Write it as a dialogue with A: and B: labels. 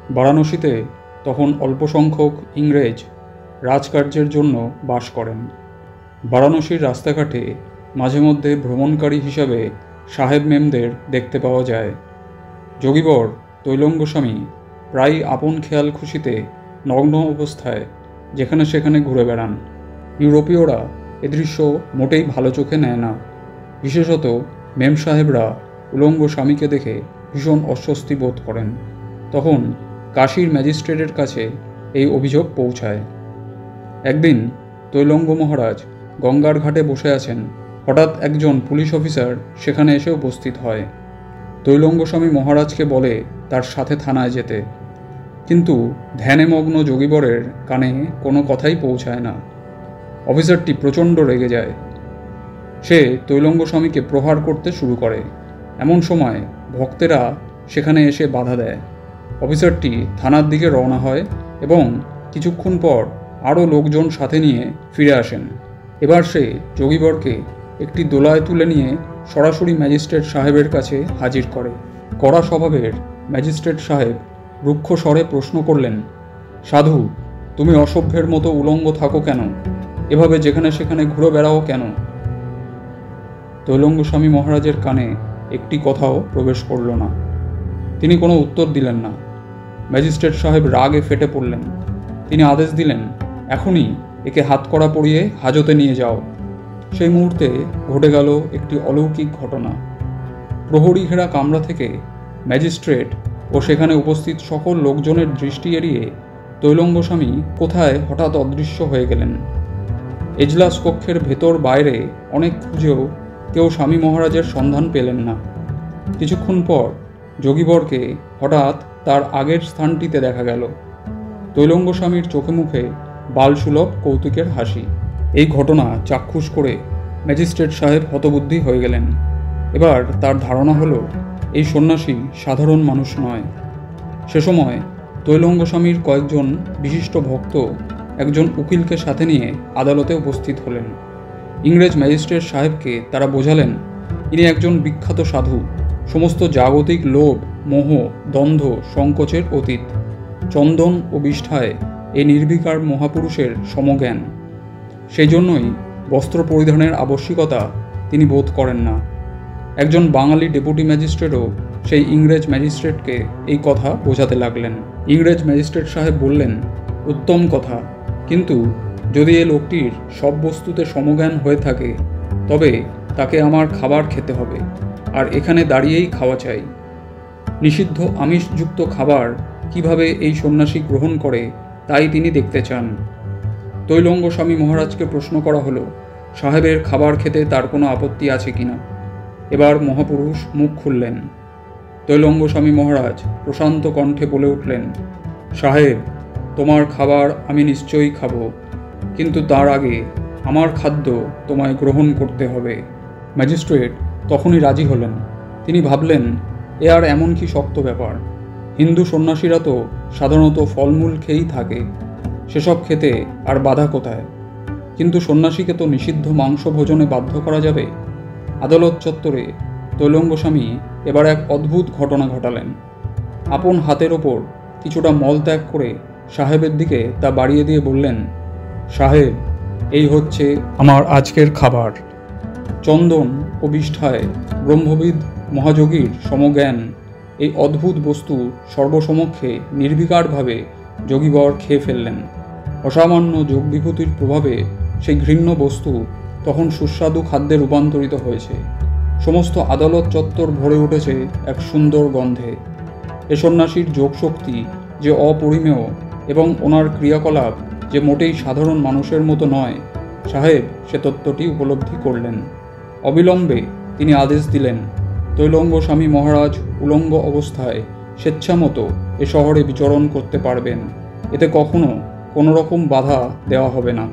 A: বারাণসীতে তখন অল্প সংখ্যক ইংরেজ রাজকার্যের জন্য বাস করেন। বারাণসীর রাস্তাঘাটে মাঝে মধ্যে ভ্রমণকারী হিসাবে সাহেব মেমদের দেখতে পাওয়া যায়। যোগীবর তৈলঙ্গস্বামী প্রায় আপন খেয়াল খুশিতে নগ্ন অবস্থায় যেখানে সেখানে ঘুরে বেড়ান। ইউরোপীয়রা এ দৃশ্য মোটেই ভালো চোখে নেয় না। বিশেষত মেম সাহেবরা উলঙ্গ স্বামীকে দেখে ভীষণ অস্বস্তি বোধ করেন। তখন কাশীর ম্যাজিস্ট্রেটের কাছে এই অভিযোগ পৌঁছায়। একদিন তৈলঙ্গ মহারাজ গঙ্গার ঘাটে বসে আছেন। হঠাৎ একজন পুলিশ অফিসার সেখানে এসে উপস্থিত হয়। তৈলঙ্গস্বামী মহারাজকে বলে তার সাথে থানায় যেতে, কিন্তু ধ্যানে মগ্ন যোগীবরের কানে কোনো কথাই পৌঁছায় না। অফিসারটি প্রচণ্ড রেগে যায়। সে তৈলঙ্গস্বামীকে প্রহার করতে শুরু করে। এমন সময় ভক্তেরা সেখানে এসে বাধা দেয়। অফিসারটি থানার দিকে রওনা হয় এবং কিছুক্ষণ পর আরও লোকজন সাথে নিয়ে ফিরে আসেন। এবার সে যোগীবরকে একটি দোলায় তুলে নিয়ে সরাসরি ম্যাজিস্ট্রেট সাহেবের কাছে হাজির করে। কড়া স্বভাবের ম্যাজিস্ট্রেট সাহেব রুক্ষ স্বরে প্রশ্ন করলেন, সাধু, তুমি অসভ্যের মতো উলঙ্গ থাকো কেন? এভাবে যেখানে সেখানে ঘুরে বেড়াও কেন? তৈলঙ্গস্বামী মহারাজের কানে একটি কথাও প্রবেশ করল না। তিনি কোনো উত্তর দিলেন না। ম্যাজিস্ট্রেট সাহেব রাগে ফেটে পড়লেন। তিনি আদেশ দিলেন, এখনই একে হাতকড়া পরিয়ে হাজতে নিয়ে যাও। সেই মুহূর্তে ঘটে গেল একটি অলৌকিক ঘটনা। প্রহরী ঘেরা কামরা থেকে ম্যাজিস্ট্রেট ও সেখানে উপস্থিত সকল লোকজনের দৃষ্টি এড়িয়ে তৈলঙ্গস্বামী কোথায় হঠাৎ অদৃশ্য হয়ে গেলেন। এজলাস কক্ষের ভেতর বাইরে অনেক খুঁজেও কেউ স্বামী মহারাজের সন্ধান পেলেন না। কিছুক্ষণ পর যোগীবরকে হঠাৎ তার আগের স্থানটিতে দেখা গেল। তৈলঙ্গস্বামীর চোখে মুখে বালসুলভ কৌতুকের হাসি। এই ঘটনা চাক্ষুষ করে ম্যাজিস্ট্রেট সাহেব হতবুদ্ধি হয়ে গেলেন। এবার তার ধারণা হলো এই সন্ন্যাসী সাধারণ মানুষ নয়। সে সময় তৈলঙ্গস্বামীর কয়েকজন বিশিষ্ট ভক্ত একজন উকিলকে সাথে নিয়ে আদালতে উপস্থিত হলেন। ইংরেজ ম্যাজিস্ট্রেট সাহেবকে তারা বোঝালেন, ইনি একজন বিখ্যাত সাধু, সমস্ত জাগতিক লোভ, মোহ, দ্বন্দ্ব, সংকোচের অতীত। চন্দন ও বিষ্ঠায় এই নির্বিকার মহাপুরুষের সমজ্ঞান। সেই জন্যই বস্ত্র পরিধানের আবশ্যিকতা তিনি বোধ করেন না। একজন বাঙালি ডেপুটি ম্যাজিস্ট্রেটও সেই ইংরেজ ম্যাজিস্ট্রেটকে এই কথা বোঝাতে লাগলেন। ইংরেজ ম্যাজিস্ট্রেট সাহেব বললেন, উত্তম কথা, কিন্তু যদি এ লোকটির সব বস্তুতে সমজ্ঞান হয়ে থাকে তবে তাকে আমার খাবার খেতে হবে, আর এখানে দাঁড়িয়েই খাওয়া চাই। নিষিদ্ধ আমিষযুক্ত খাবার কিভাবে এই সন্ন্যাসী গ্রহণ করে তাই তিনি দেখতে চান। তৈলঙ্গস্বামী মহারাজকে প্রশ্ন করা হলো, সাহেবের খাবার খেতে তার কোনো আপত্তি আছে কিনা। এবার মহাপুরুষ মুখ খুললেন। তৈলঙ্গস্বামী মহারাজ প্রশান্ত কণ্ঠে বলে উঠলেন, সাহেব, তোমার খাবার আমি নিশ্চয়ই খাব, কিন্তু তার আগে আমার খাদ্য তোমায় গ্রহণ করতে হবে। ম্যাজিস্ট্রেট তখনই রাজি হলেন। তিনি ভাবলেন, এ আর এমন কি শক্ত ব্যাপার? হিন্দু সন্ন্যাসীরা তো সাধারণত ফলমূল খেয়েই থাকে, সেসব খেতে আর বাধা কোথায়? কিন্তু সন্ন্যাসীকে তো নিষিদ্ধ মাংস ভোজনে বাধ্য করা যাবে। আদালত চত্বরে তৈলঙ্গস্বামী এবার এক অদ্ভুত ঘটনা ঘটালেন। আপন হাতের ওপর কিছুটা মলত্যাগ করে সাহেবের দিকে তা বাড়িয়ে দিয়ে বললেন, সাহেব, এই হচ্ছে আমার আজকের খাবার। চন্দন ও বিষ্ঠায় ব্রহ্মবিদ মহাযোগীর সমজ্ঞান এই অদ্ভুত বস্তু সর্বসমক্ষে নির্বিকারভাবে যোগীবর খেয়ে ফেললেন। অসামান্য যোগ বিভূতির প্রভাবে সেই ঘৃণ্য বস্তু তখন সুস্বাদু খাদ্যে রূপান্তরিত হয়েছে। সমস্ত আদালত চত্বর ভরে উঠেছে এক সুন্দর গন্ধে। এ সন্ন্যাসীর যোগশক্তি যে অপরিমেয় এবং ওনার ক্রিয়াকলাপ যে মোটেই সাধারণ মানুষের মতো নয়, সাহেব সে তত্ত্বটি উপলব্ধি করলেন। অবিলম্বে তিনি আদেশ দিলেন, তৈলঙ্গস্বামী মহারাজ উলঙ্গ অবস্থায় স্বেচ্ছামতো এ শহরে বিচরণ করতে পারবেন। এতে কখনো কোনো রকম বাধা দেওয়া হবে না।